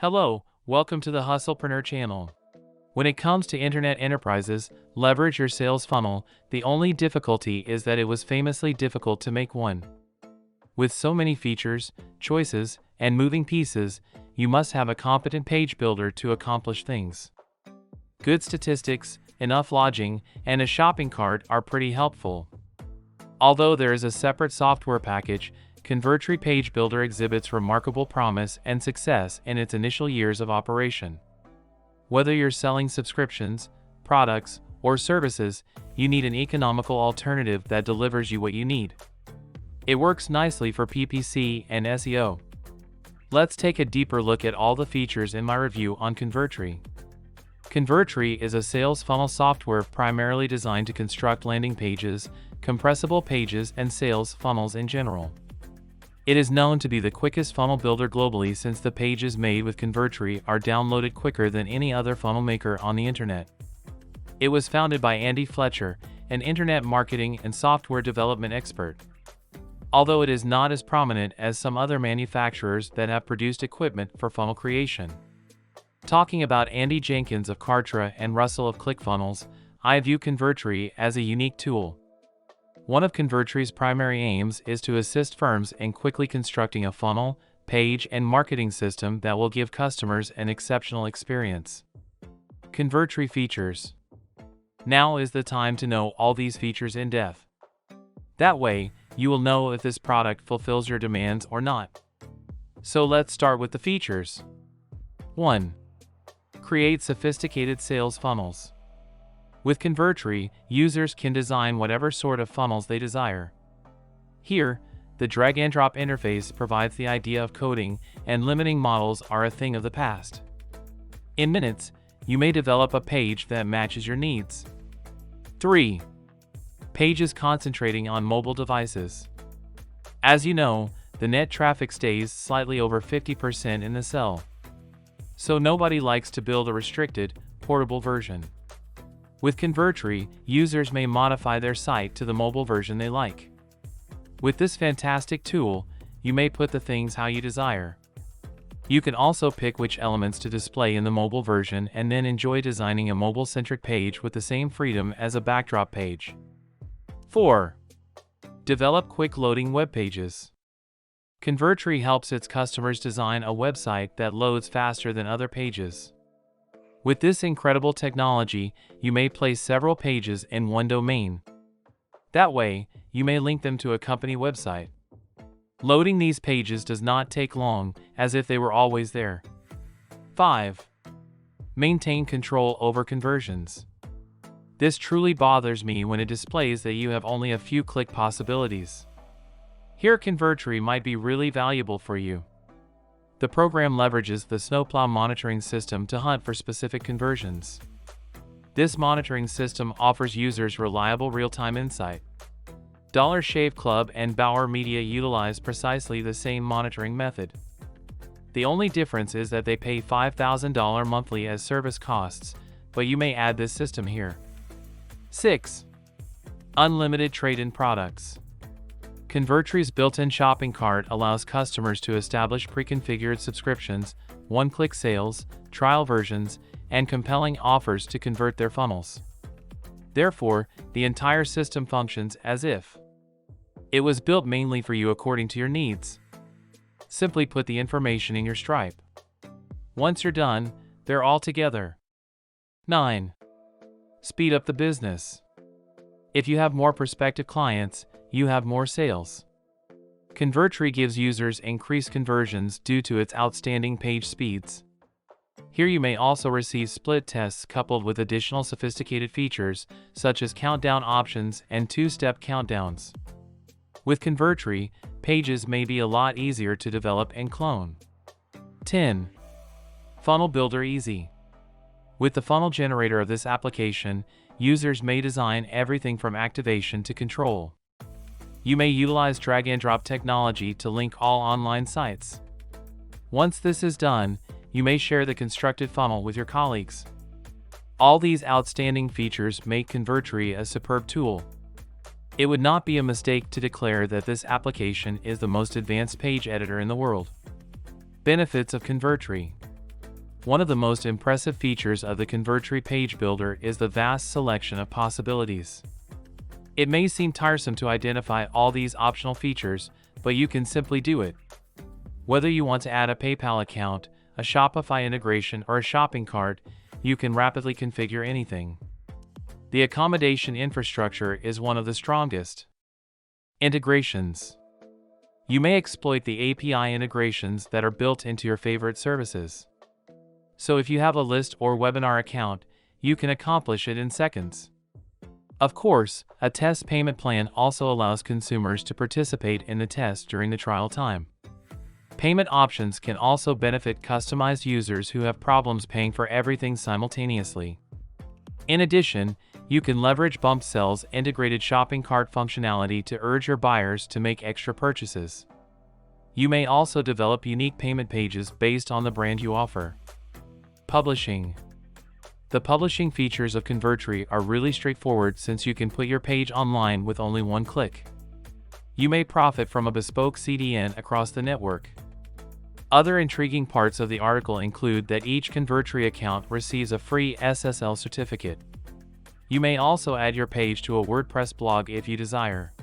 Hello, welcome to the Hustlepreneur channel. When it comes to internet enterprises, leverage your sales funnel. The only difficulty is that it was famously difficult to make one. With so many features, choices, and moving pieces, you must have a competent page builder to accomplish things. Good statistics, enough lodging, and a shopping cart are pretty helpful. Although there is a separate software package, Convertri Page Builder exhibits remarkable promise and success in its initial years of operation. Whether you're selling subscriptions, products, or services, you need an economical alternative that delivers you what you need. It works nicely for PPC and SEO. Let's take a deeper look at all the features in my review on Convertri. Convertri is a sales funnel software primarily designed to construct landing pages, compressible pages, and sales funnels in general. It is known to be the quickest funnel builder globally since the pages made with Convertri are downloaded quicker than any other funnel maker on the internet. It was founded by Andy Fletcher, an internet marketing and software development expert. Although it is not as prominent as some other manufacturers that have produced equipment for funnel creation. Talking about Andy Jenkins of Kartra and Russell of ClickFunnels, I view Convertri as a unique tool. One of Convertri's primary aims is to assist firms in quickly constructing a funnel, page, and marketing system that will give customers an exceptional experience. Convertri features. Now is the time to know all these features in depth. That way, you will know if this product fulfills your demands or not. So let's start with the features. 1. Create sophisticated sales funnels. With Convertri, users can design whatever sort of funnels they desire. Here, the drag-and-drop interface provides the idea of coding, and limiting models are a thing of the past. In minutes, you may develop a page that matches your needs. 3. Pages concentrating on mobile devices. As you know, the net traffic stays slightly over 50% in the cell. So nobody likes to build a restricted, portable version. With Convertri, users may modify their site to the mobile version they like. With this fantastic tool, you may put the things how you desire. You can also pick which elements to display in the mobile version and then enjoy designing a mobile-centric page with the same freedom as a backdrop page. 4. Develop quick-loading web pages. Convertri helps its customers design a website that loads faster than other pages. With this incredible technology, you may place several pages in one domain. That way, you may link them to a company website. Loading these pages does not take long, as if they were always there. 5. Maintain control over conversions. This truly bothers me when it displays that you have only a few click possibilities. Here Convertri might be really valuable for you. The program leverages the SnowPlow monitoring system to hunt for specific conversions. This monitoring system offers users reliable real-time insight. Dollar Shave Club and Bauer Media utilize precisely the same monitoring method. The only difference is that they pay $5,000 monthly as service costs, but you may add this system here. 6. Unlimited trade-in products. Convertri's built-in shopping cart allows customers to establish pre-configured subscriptions, one-click sales, trial versions, and compelling offers to convert their funnels. Therefore, the entire system functions as if it was built mainly for you according to your needs. Simply put the information in your Stripe. Once you're done, they're all together. 9. Speed up the business. If you have more prospective clients, you have more sales. Convertri gives users increased conversions due to its outstanding page speeds. Here you may also receive split tests coupled with additional sophisticated features, such as countdown options and two-step countdowns. With Convertri, pages may be a lot easier to develop and clone. 10. Funnel Builder Easy. With the funnel generator of this application, users may design everything from activation to control. You may utilize drag-and-drop technology to link all online sites. Once this is done, you may share the constructed funnel with your colleagues. All these outstanding features make Convertri a superb tool. It would not be a mistake to declare that this application is the most advanced page editor in the world. Benefits of Convertri. One of the most impressive features of the Convertri Page Builder is the vast selection of possibilities. It may seem tiresome to identify all these optional features, but you can simply do it. Whether you want to add a PayPal account, a Shopify integration, or a shopping cart, you can rapidly configure anything. The accommodation infrastructure is one of the strongest. Integrations. You may exploit the API integrations that are built into your favorite services. So if you have a list or webinar account, you can accomplish it in seconds. Of course, a test payment plan also allows consumers to participate in the test during the trial time. Payment options can also benefit customized users who have problems paying for everything simultaneously. In addition, you can leverage Bump Sell's integrated shopping cart functionality to urge your buyers to make extra purchases. You may also develop unique payment pages based on the brand you offer. Publishing. The publishing features of Convertri are really straightforward since you can put your page online with only one click. You may profit from a bespoke CDN across the network. Other intriguing parts of the article include that each Convertri account receives a free SSL certificate. You may also add your page to a WordPress blog if you desire.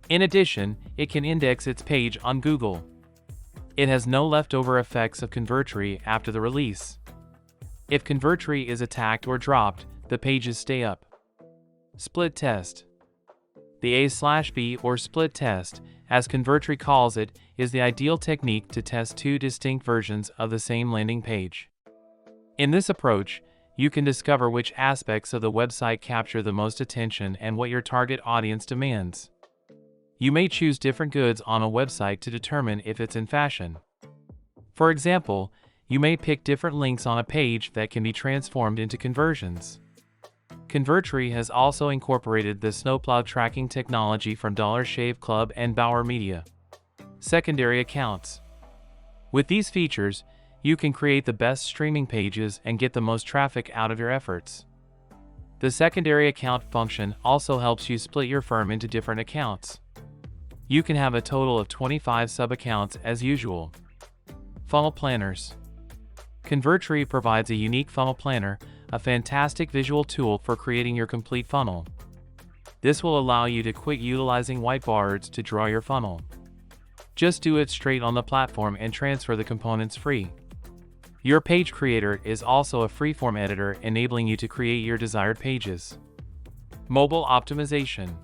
In addition, it can index its page on Google. It has no leftover effects of Convertri after the release. If Convertri is attacked or dropped, the pages stay up. Split test. The A/B or split test, as Convertri calls it, is the ideal technique to test two distinct versions of the same landing page. In this approach, you can discover which aspects of the website capture the most attention and what your target audience demands. You may choose different goods on a website to determine if it's in fashion. For example, you may pick different links on a page that can be transformed into conversions. Convertri has also incorporated the SnowPlow tracking technology from Dollar Shave Club and Bauer Media. Secondary accounts. With these features, you can create the best streaming pages and get the most traffic out of your efforts. The secondary account function also helps you split your firm into different accounts. You can have a total of 25 sub-accounts as usual. Funnel planners. Convertri provides a unique funnel planner, a fantastic visual tool for creating your complete funnel. This will allow you to quit utilizing whiteboards to draw your funnel. Just do it straight on the platform and transfer the components free. Your page creator is also a freeform editor, enabling you to create your desired pages. Mobile optimization.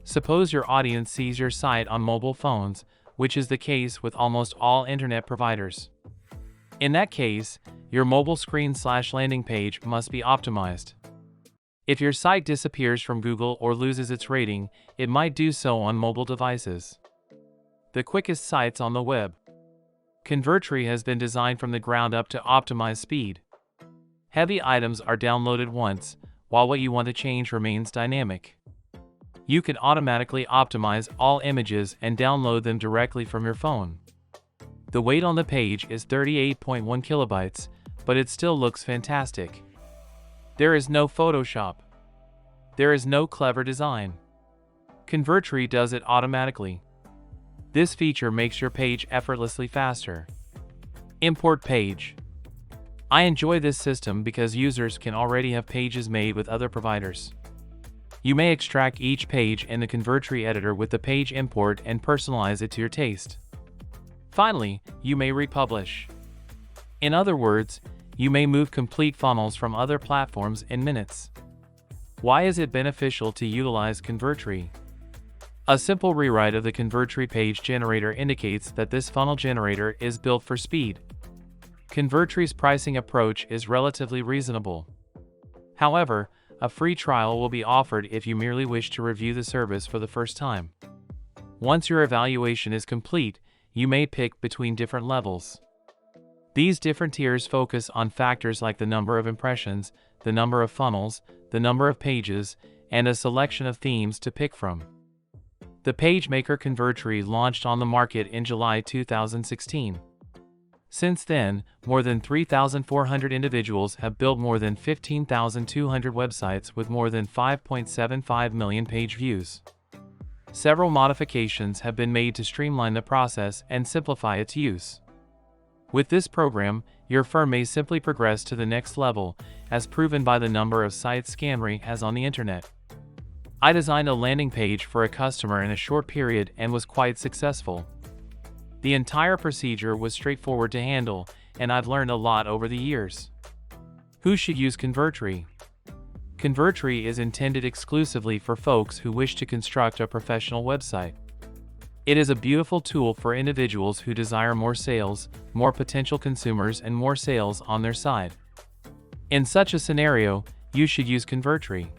Suppose your audience sees your site on mobile phones, which is the case with almost all internet providers. In that case, your mobile screen/landing page must be optimized. If your site disappears from Google or loses its rating, it might do so on mobile devices. The quickest sites on the web. Convertri has been designed from the ground up to optimize speed. Heavy items are downloaded once, while what you want to change remains dynamic. You can automatically optimize all images and download them directly from your phone. The weight on the page is 38.1 kilobytes, but it still looks fantastic. There is no Photoshop. There is no clever design. Convertri does it automatically. This feature makes your page effortlessly faster. Import page. I enjoy this system because users can already have pages made with other providers. You may extract each page in the Convertri editor with the page import and personalize it to your taste. Finally, you may republish. In other words, you may move complete funnels from other platforms in minutes. Why is it beneficial to utilize Convertri? A simple rewrite of the Convertri page generator indicates that this funnel generator is built for speed. Convertri's pricing approach is relatively reasonable. However, a free trial will be offered if you merely wish to review the service for the first time. Once your evaluation is complete, you may pick between different levels. These different tiers focus on factors like the number of impressions, the number of funnels, the number of pages, and a selection of themes to pick from. The PageMaker Convertri launched on the market in July 2016. Since then, more than 3,400 individuals have built more than 15,200 websites with more than 5.75 million page views. Several modifications have been made to streamline the process and simplify its use. With this program, your firm may simply progress to the next level, as proven by the number of sites Scanry has on the internet. I designed a landing page for a customer in a short period and was quite successful. The entire procedure was straightforward to handle, and I've learned a lot over the years. Who should use Convertri? Convertri is intended exclusively for folks who wish to construct a professional website. It is a beautiful tool for individuals who desire more sales, more potential consumers, and more sales on their side. In such a scenario, you should use Convertri.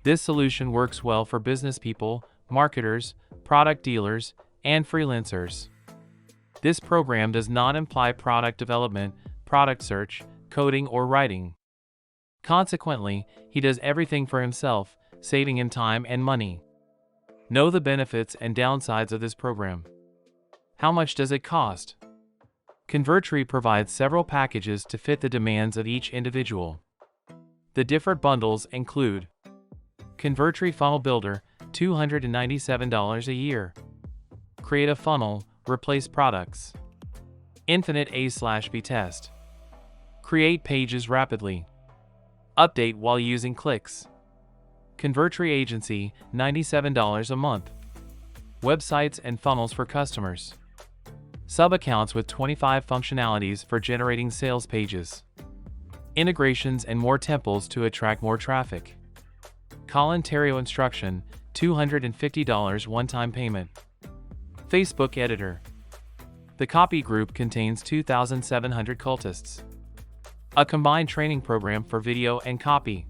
This solution works well for business people, marketers, product dealers, and freelancers. This program does not imply product development, product search, coding, or writing. Consequently, he does everything for himself, saving him time and money. Know the benefits and downsides of this program. How much does it cost? Convertri provides several packages to fit the demands of each individual. The different bundles include Convertri Funnel Builder, $297 a year. Create a funnel, replace products. Infinite A/B test. Create pages rapidly. Update while using clicks. Convertri Agency, $97 a month. Websites and funnels for customers. Sub-accounts with 25 functionalities for generating sales pages. Integrations and more temples to attract more traffic. Call Ontario instruction, $250 one-time payment. Facebook editor. The copy group contains 2,700 cultists. A combined training program for video and copy.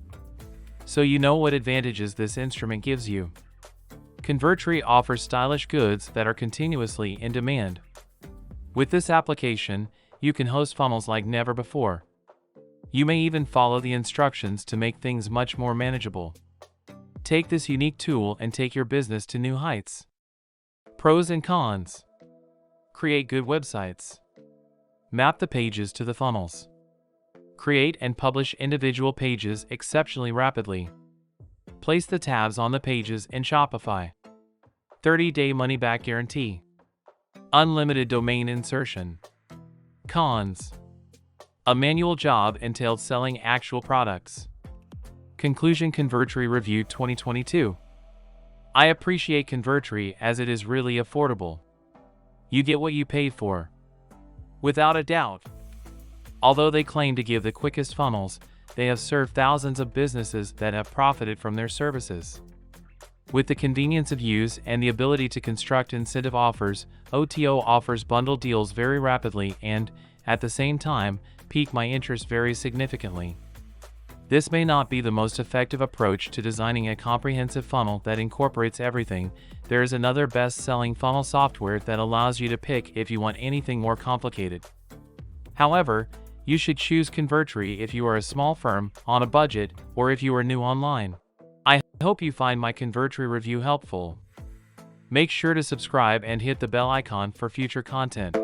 So you know what advantages this instrument gives you. Convertri offers stylish goods that are continuously in demand. With this application, you can host funnels like never before. You may even follow the instructions to make things much more manageable. Take this unique tool and take your business to new heights. Pros and cons. Create good websites. Map the pages to the funnels. Create and publish individual pages exceptionally rapidly. Place the tabs on the pages in Shopify. 30-day money-back guarantee. Unlimited domain insertion. Cons. A manual job entails selling actual products. Conclusion. Convertri Review 2022. I appreciate Convertri as it is really affordable. You get what you pay for. Without a doubt. Although they claim to give the quickest funnels, they have served thousands of businesses that have profited from their services. With the convenience of use and the ability to construct incentive offers, OTO offers bundle deals very rapidly and, at the same time, pique my interest very significantly. This may not be the most effective approach to designing a comprehensive funnel that incorporates everything. There is another best-selling funnel software that allows you to pick if you want anything more complicated. However, you should choose Convertri if you are a small firm, on a budget, or if you are new online. I hope you find my Convertri review helpful. Make sure to subscribe and hit the bell icon for future content.